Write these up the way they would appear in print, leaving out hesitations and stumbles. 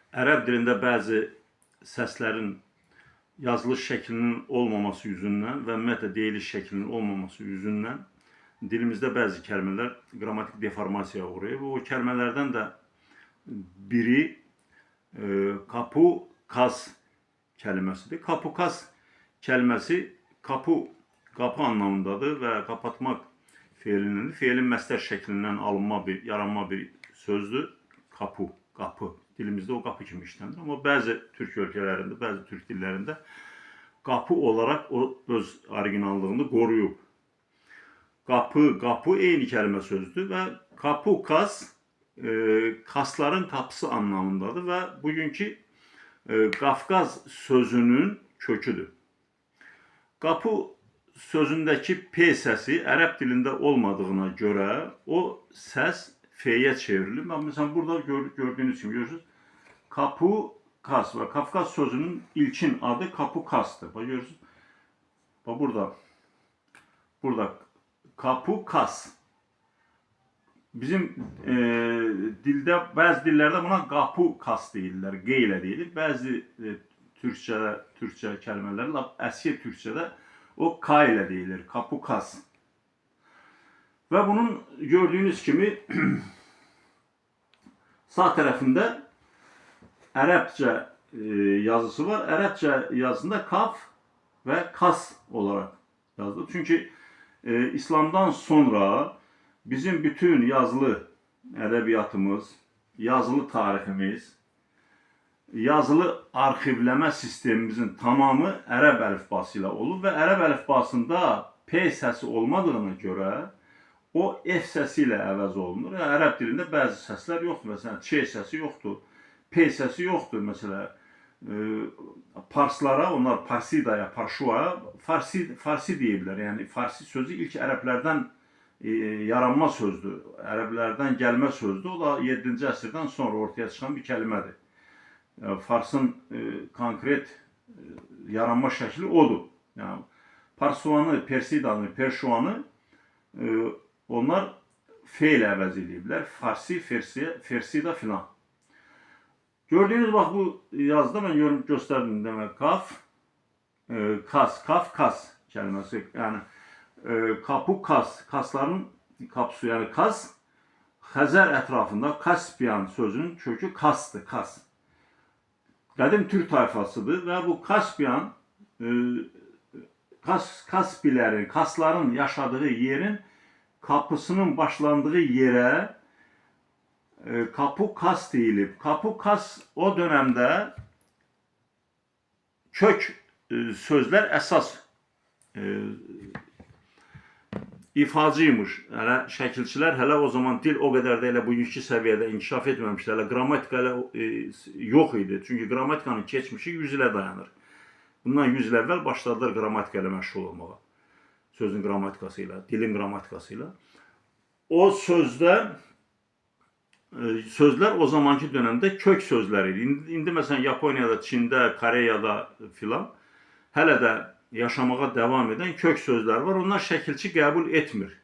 Ərəb dilində bəzi səslərin yazılış şəklinin olmaması yüzündən və ümumiyyətlə deyiliş şəklinin olmaması yüzündən dilimizdə bəzi kəlmələr qrammatik deformasiyaya uğrayır. O kəlmələrdən də biri kapukaz kəlməsidir. Kapukaz kəlməsi qapı anlamındadır və qapatmaq feilinindir. Feilin məstər şəklindən yaranma bir sözdür. Qapı. Dilimizdə o qapı kimi işlənir. Amma bəzi türk ölkələrində, bəzi türk dillərində qapı olaraq o öz orijinallığını qoruyub. Qapı eyni kəlmə sözdür və kapukaz kasların qapısı anlamındadır və bugünkü Qafqaz sözünün köküdür. Qapı sözündəki P səsi ərəb dilində olmadığına görə o səs F'ye çevrilir. Mesela burada gördüğünüz gibi görüyorsunuz. Kapukaz ve Kafkas sözünün ilkin adı Kapukas'tır. Bak görüyorsunuz. Bak burada Kapukaz. Bizim dilde bazı dillerde buna Kapukaz deyirlər, G ile deyilir. Bazı Türkçe kelimelerle eski Türkçe'de o K ile deyilir. Kapukaz. Ve bunun gördüğünüz gibi sağ tarafında Ərəbcə yazısı var. Ərəbcə yazısında kaf ve kas olarak yazılır. Çünkü İslam'dan sonra bizim bütün yazılı ədəbiyyatımız, yazılı tariximiz, yazılı arxivləmə sistemimizin tamamı ərəb əlifbası ilə olub və ərəb əlifbasında P səsi olmadığına görə o F səsi ilə əvəz olunur. Ərəb dilində bəzi səslər yoxdur. Məsələn, Ç səsi yoxdur, P səsi yoxdur. Məsələn, Parslara, onlar Parsidaya, Parşuaya Farsi deyiblər. Yəni, Farsi sözü ilk ərəblərdən yaranma sözdür. Ərəblərdən gəlmə sözdür. O da 7-ci əsrdən sonra ortaya çıxan bir kəlmədir. Farsın konkret yaranma şəkli odur. Yəni, Parsuanı, Persidanı, Perşuanı onlar F ile əvəz ediblər. Farsi, Fersida filan. Gördüğünüz bak bu yazıda ben gösterdim demek kas kelimesi yani kapukaz, kasların kapısı yani kas Xəzər ətrafında Kaspiyan sözünün kökü kastı, kas. Qədim Türk tayfasıdır ve bu Kaspiyan Kaspilərin, kasların yaşadığı yerin kapısının başlandığı yere Kapukaz deyilib. Kapukaz o dönemde kök sözler əsas ifacıymış. Hələ şəkilçilər hələ o zaman dil o qədər də elə bugünkü səviyyədə inkişaf etməmişdi. Hələ qrammatika yox idi. Çünki qrammatikanın keçmişi 100 ilə dayanır. Bundan 100 il əvvəl başladılar qrammatika ilə məşğul olmağa. Sözün qrammatikasıyla, dilin qrammatikasıyla. O sözler o zamanki dönemde kök sözler idi. İndi mesela Japoniyada, Çində, Koreyada filan hələ də yaşamağa devam eden kök sözler var. Onlar şəkilçi qəbul etmir.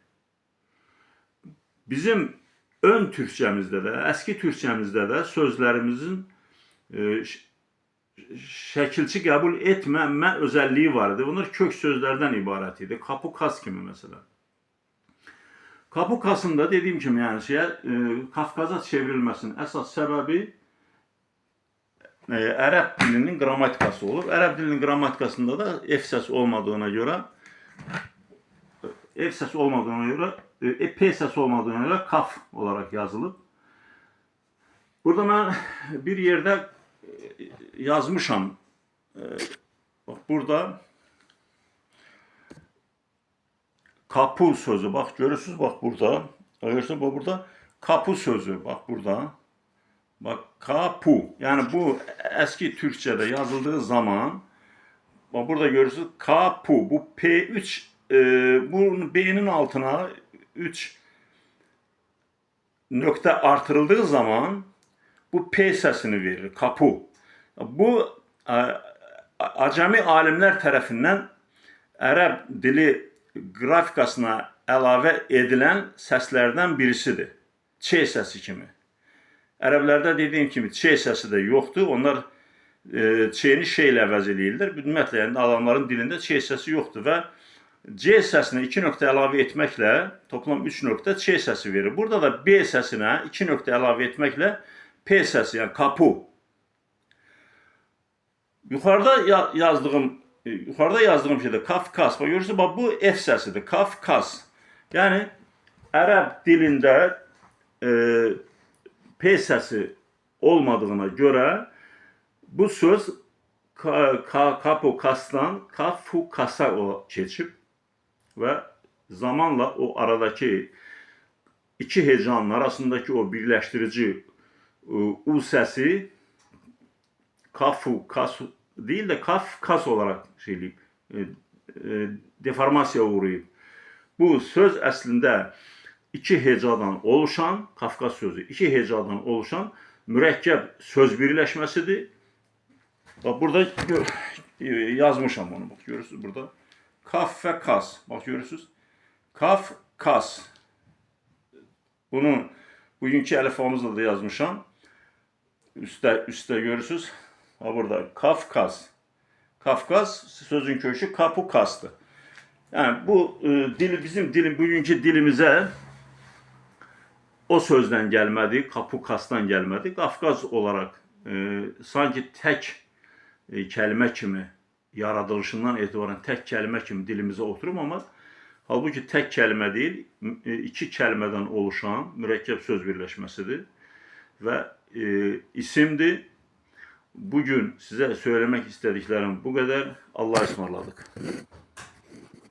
Bizim ön Türkçəmizdə də, əski Türkçəmizdə də sözlərimizin şəkilçi qəbul etməmə özəlliyi var idi. Bunlar kök sözlərdən ibarət idi. Kapukaz kimi mesela. Kapukazın da dediğim kimi yani Kafkaza çevrilmesinin əsas səbəbi Ərəb dilinin qrammatikası olur. Ərəb dilinin qrammatikasında da F səsi olmadığına görə P səsi olmadığına görə kaf olarak yazılıb. Burada mən bir yerde yazmışam. Bak burada kapı sözü bak görürsünüz bak burada. Görürsünüz bak burada kapı sözü bak burada. Bak kapı yani bu eski Türkçe'de yazıldığı zaman bak burada görürsünüz kapı bu P3 bunun B'nin altına 3 nokta artırıldığı zaman bu P sesini verir kapı. Bu acemi alimler tarafından Ərəb dili grafikasına əlavə edilən səslərdən birisidir. Ç səsi kimi. Ərəblərdə dediyim kimi ç səsi də yoxdur. Onlar ç-ni ş ilə əvəz eləyirlər. Ümumiyyətlə, yəni adamların dilində ç səsi yoxdur və c səsinə 2 nöqtə əlavə etməklə toplam 3 nöqtə ç səsi verir. Burada da b səsinə 2 nöqtə əlavə etməklə p səsi, yəni kapu. Yuxarıda yazdığım şeydə Kafkas. Bax görürsünüz, bax bu f səsidir. Kafkas. Yəni ərəb dilində p səsi olmadığına görə bu söz kapu kastan kafu kasa keçib və zamanla o aradakı iki hecanın arasındakı o birləşdirici u səsi kafu kas değil de kaf kas olarak deformasiya uğrayıb. Bu söz əslində iki hecadan oluşan, Kafkas sözü iki hecadan oluşan mürəkkəb söz birləşməsidir. Bak burada yazmışam onu. Bak görürsünüz burada. Kaf ve kas. Bak görürsünüz. Kaf, kas. Bunu bugünkü əlifbamızda da yazmışam. Üstdə görürsünüz. Ha burada Kafkas. Kafkas sözün kökü kapu kastı. Yani bu bizim bugünkü dilimizə o sözdən gəlmədi, kapu kastan gəlmədi. Qafqaz olarak sanki tək kəlmə kimi yaradılışından etibarən tək kəlmə kimi dilimizə oturub, amma halbuki tək kəlmə deyil, iki kəlmədən oluşan mürəkkəb söz birləşməsidir və isimdir. Bugün sizə söylemek istediklerim bu kadar. Allah'a ısmarladık.